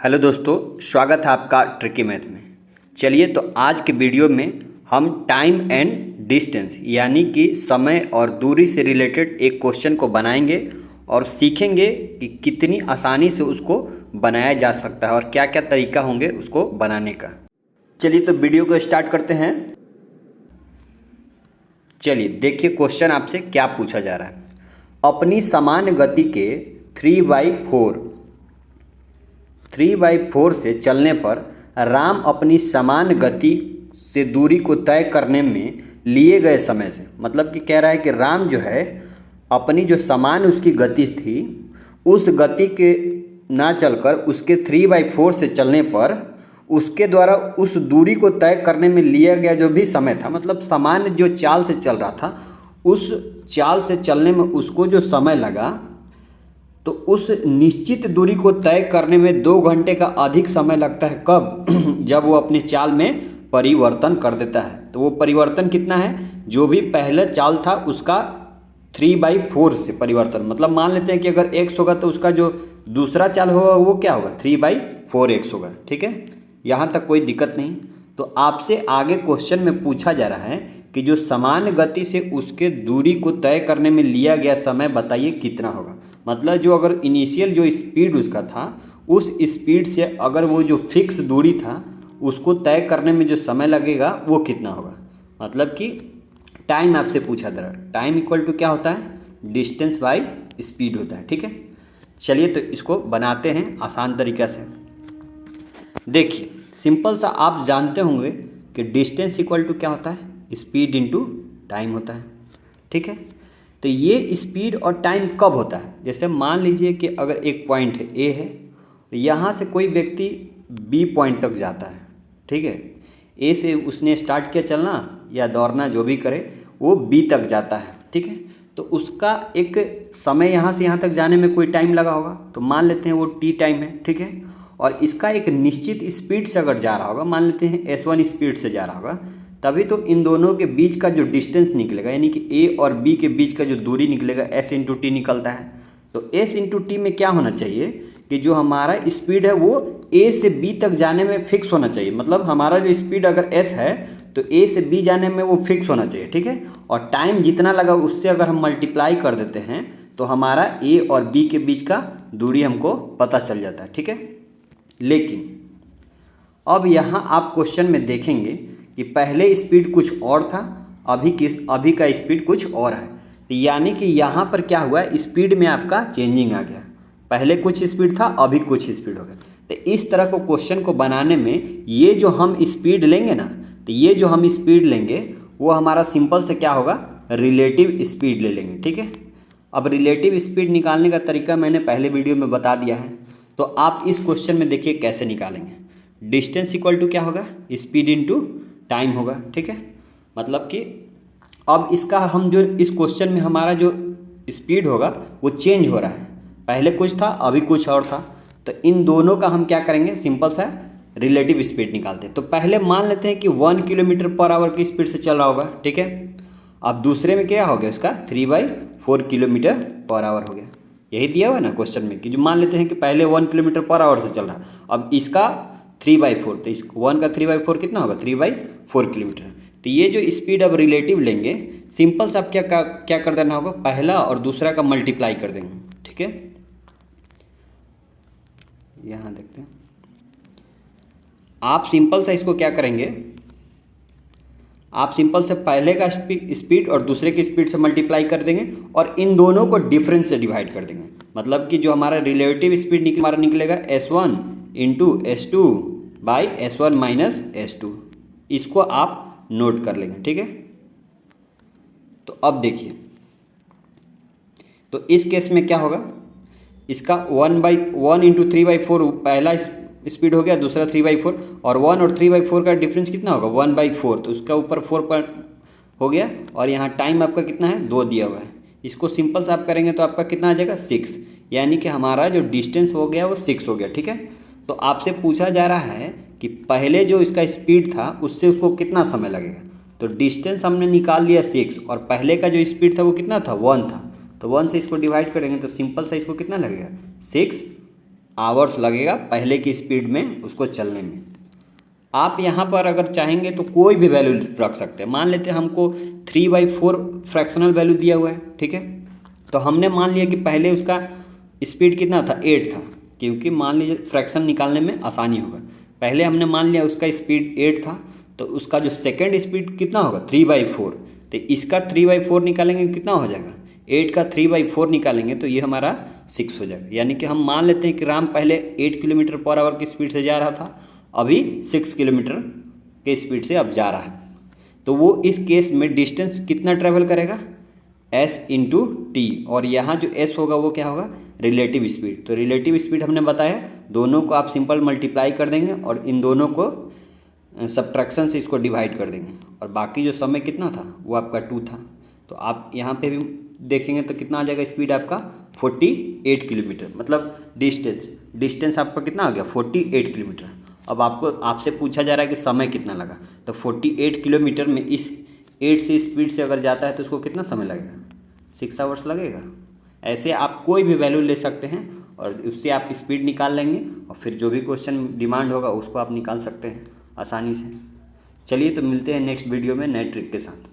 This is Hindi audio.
हेलो दोस्तों, स्वागत है आपका ट्रिकी मैथ में। चलिए तो आज के वीडियो में हम टाइम एंड डिस्टेंस यानी कि समय और दूरी से रिलेटेड एक क्वेश्चन को बनाएंगे और सीखेंगे कि कितनी आसानी से उसको बनाया जा सकता है और क्या क्या तरीका होंगे उसको बनाने का। चलिए तो वीडियो को स्टार्ट करते हैं। चलिए देखिए क्वेश्चन आपसे क्या पूछा जा रहा है। अपनी समान गति के 3/4 से चलने पर राम अपनी समान गति से दूरी को तय करने में लिए गए समय से, मतलब कि कह रहा है कि राम जो है अपनी जो समान उसकी गति थी उस गति के ना चलकर उसके 3/4 से चलने पर उसके द्वारा उस दूरी को तय करने में लिया गया जो भी समय था, मतलब समान जो चाल से चल रहा था उस चाल से चलने में उसको जो समय लगा तो उस निश्चित दूरी को तय करने में 2 घंटे का अधिक समय लगता है। कब? जब वो अपनी चाल में परिवर्तन कर देता है। तो वो परिवर्तन कितना है? जो भी पहले चाल था उसका 3/4 से परिवर्तन, मतलब मान लेते हैं कि अगर x होगा तो उसका जो दूसरा चाल होगा वो क्या होगा? 3/4x होगा। ठीक है, यहाँ तक कोई दिक्कत नहीं। तो आपसे आगे क्वेश्चन में पूछा जा रहा है कि जो समान गति से उसके दूरी को तय करने में लिया गया समय बताइए कितना होगा। मतलब जो अगर इनिशियल जो स्पीड उसका था उस स्पीड से अगर वो जो फिक्स दूरी था उसको तय करने में जो समय लगेगा वो कितना होगा। मतलब कि टाइम आपसे पूछा जा रहा है। टाइम इक्वल टू क्या होता है? डिस्टेंस बाय स्पीड होता है। ठीक है, चलिए तो इसको बनाते हैं आसान तरीक़ा से। देखिए सिंपल सा आप जानते होंगे कि डिस्टेंस इक्वल टू क्या होता है? स्पीड इनटू टाइम होता है। ठीक है, तो ये स्पीड और टाइम कब होता है? जैसे मान लीजिए कि अगर एक पॉइंट है ए है, यहाँ से कोई व्यक्ति बी पॉइंट तक जाता है। ठीक है, ए से उसने स्टार्ट किया चलना या दौड़ना जो भी करे वो बी तक जाता है। ठीक है, तो उसका एक समय यहाँ से यहाँ तक जाने में कोई टाइम लगा होगा, तो मान लेते हैं वो टी टाइम है। ठीक है, और इसका एक निश्चित स्पीड से अगर जा रहा होगा, मान लेते हैं S1 स्पीड से जा रहा होगा, तभी तो इन दोनों के बीच का जो डिस्टेंस निकलेगा यानी कि ए और बी के बीच का जो दूरी निकलेगा S/T निकलता है। तो S/T में क्या होना चाहिए कि जो हमारा स्पीड है वो ए से बी तक जाने में फिक्स होना चाहिए। मतलब हमारा जो स्पीड अगर S है तो ए से बी जाने में वो फिक्स होना चाहिए। ठीक है, और टाइम जितना लगा उससे अगर हम मल्टीप्लाई कर देते हैं तो हमारा ए और बी के बीच का दूरी हमको पता चल जाता है। ठीक है, लेकिन अब यहाँ आप क्वेश्चन में देखेंगे कि पहले स्पीड कुछ और था, अभी का स्पीड कुछ और है। यानी कि यहाँ पर क्या हुआ? स्पीड में आपका चेंजिंग आ गया। पहले कुछ स्पीड था, अभी कुछ स्पीड हो गया। तो इस तरह को क्वेश्चन को बनाने में ये जो हम स्पीड लेंगे ना, तो ये जो हम स्पीड लेंगे वो हमारा सिंपल से क्या होगा? रिलेटिव स्पीड ले लेंगे। ठीक है, अब रिलेटिव स्पीड निकालने का तरीका मैंने पहले वीडियो में बता दिया है, तो आप इस क्वेश्चन में देखिए कैसे निकालेंगे। डिस्टेंस इक्वल टू क्या होगा? स्पीड इनटू टाइम होगा। ठीक है, मतलब कि अब इसका हम जो इस क्वेश्चन में हमारा जो स्पीड होगा वो चेंज हो रहा है। पहले कुछ था, अभी कुछ और था। तो इन दोनों का हम क्या करेंगे? सिंपल सा रिलेटिव स्पीड निकालते हैं। तो पहले मान लेते हैं कि 1 किलोमीटर पर आवर की स्पीड से चल रहा होगा। ठीक है, अब दूसरे में क्या हो गया? उसका 3/4 किलोमीटर पर आवर हो गया। यही दिया हुआ है ना क्वेश्चन में कि जो मान लेते हैं कि पहले 1 किलोमीटर पर आवर से चल रहा, अब इसका 3/4, तो इस 1 का 3/4 कितना होगा? 3/4 किलोमीटर। तो ये जो स्पीड अब रिलेटिव लेंगे, सिंपल सा आप क्या कर देना होगा? पहला और दूसरा का मल्टीप्लाई कर देंगे। ठीक है, यहाँ देखते हैं। आप सिंपल सा इसको क्या करेंगे? आप सिंपल से पहले का स्पीड और दूसरे की स्पीड से मल्टीप्लाई कर देंगे और इन दोनों को डिफरेंस से डिवाइड कर देंगे। मतलब कि जो हमारा रिलेटिव स्पीड हमारा निकलेगा S1 into S2 by S1 minus S2। इसको आप नोट कर लेंगे। ठीक है, तो अब देखिए, तो इस केस में क्या होगा? इसका 1/1 इंटू 3/4 पहला स्पीड हो गया, दूसरा 3/4, और 1 और 3/4 का डिफरेंस कितना होगा? 1/4, तो उसका ऊपर 4 हो गया, और यहाँ टाइम आपका कितना है? 2 दिया हुआ है। इसको सिंपल से आप करेंगे तो आपका कितना आ जाएगा? 6। यानी कि हमारा जो डिस्टेंस हो गया वो 6 हो गया। ठीक है, तो आपसे पूछा जा रहा है कि पहले जो इसका स्पीड था उससे उसको कितना समय लगेगा। तो डिस्टेंस हमने निकाल लिया 6 और पहले का जो स्पीड था वो कितना था? 1 था। तो 1 से इसको डिवाइड करेंगे तो सिंपल सा इसको कितना लगेगा? 6 आवर्स लगेगा पहले की स्पीड में उसको चलने में। आप यहाँ पर अगर चाहेंगे तो कोई भी वैल्यू रख सकते हैं। मान लेते हैं हमको 3/4 फ्रैक्शनल वैल्यू दिया हुआ है, ठीक है। तो हमने मान लिया कि पहले उसका स्पीड कितना था, 8 था, क्योंकि मान लीजिए फ्रैक्शन निकालने में आसानी होगा। पहले हमने मान लिया उसका स्पीड 8 था, तो उसका जो सेकेंड स्पीड कितना होगा 3/4। तो इसका 3/4 निकालेंगे कितना हो जाएगा, 8 का 3/4 निकालेंगे तो ये हमारा 6 हो जाएगा। यानी कि हम मान लेते हैं कि राम पहले 8 किलोमीटर पर आवर की स्पीड से जा रहा था, अभी 6 किलोमीटर के स्पीड से अब जा रहा है। तो वो इस केस में डिस्टेंस कितना ट्रेवल करेगा, s इंटू टी, और यहाँ जो s होगा वो क्या होगा, रिलेटिव स्पीड। तो रिलेटिव स्पीड हमने बताया, दोनों को आप सिंपल मल्टीप्लाई कर देंगे और इन दोनों को सब्ट्रैक्शन से इसको डिवाइड कर देंगे, और बाकी जो समय कितना था वो आपका 2 था। तो आप यहाँ पे भी देखेंगे तो कितना आ जाएगा स्पीड आपका 48 किलोमीटर, मतलब डिस्टेंस आपका कितना आ गया 48 किलोमीटर। अब आपसे पूछा जा रहा है कि समय कितना लगा, तो 48 किलोमीटर में इस 8 से स्पीड से अगर जाता है तो उसको कितना समय लगेगा, 6 आवर्स लगेगा। ऐसे आप कोई भी वैल्यू ले सकते हैं और उससे आप स्पीड निकाल लेंगे, और फिर जो भी क्वेश्चन डिमांड होगा उसको आप निकाल सकते हैं आसानी से। चलिए तो मिलते हैं नेक्स्ट वीडियो में नए ट्रिक के साथ।